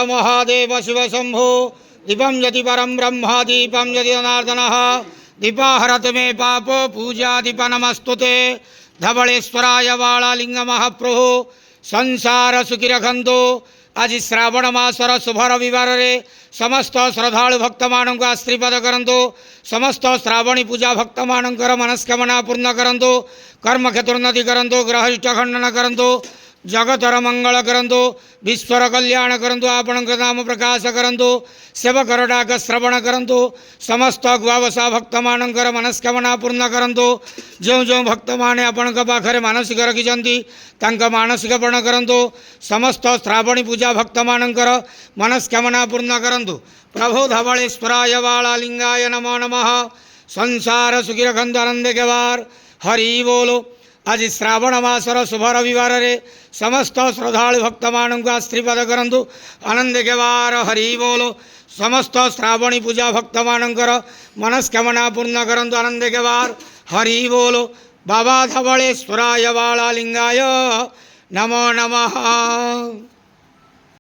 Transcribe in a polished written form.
महादेव शिव शंभो दीपं यदि परम ब्रह्म दीपं यदि जनार्दनः दीपाहरत मे पाप पूजा दीप नमस्तुते धवलेश्वराय वालालिंग महाप्रभु संसार सुखी रखंतु। आज श्रावण मासर शुभ रविवार रे समस्त श्रद्धालु भक्त मान आशीर्वाद करंतु। समस्त श्रावणी पूजा भक्त मानकर मनस्कामना पूर्ण करंतु। कर्म क्षेत्रोन्नति करंतु। ग्रहिष्ठ खंडन करंतु। जगतर मंगल करंतु। विश्वर कल्याण करंतु। आपण नाम प्रकाश करंतु। सेवकर डाक श्रवण करंतु। समस्त गुआवसा भक्त मानकर मनस्कामना पूर्ण करंतु। जो जो भक्त माने आपण पाखरे मानसिक रखिछंती तांका मानसिक पूर्ण करंतु। समस्त श्रावणी पूजा भक्त मानकर मनस्कामना पूर्ण करंतु। प्रभु धवलेश्वराय वालालिंगाय नमो नमः। संसार सुखी रखंतु आनंद के वार हरि बोलो। आज श्रावण मासर शुभ रविवार रे समस्त श्रद्धालु भक्त मान आशीर्वाद करंतु आनंद के वार हरि बोलो। समस्त श्रावणी पूजा भक्त मानकर मनस्कामना पूर्ण करंतु आनंद के वार हरि बोलो। बाबा धवलेश्वराय वालालिंगाय नमो नमः।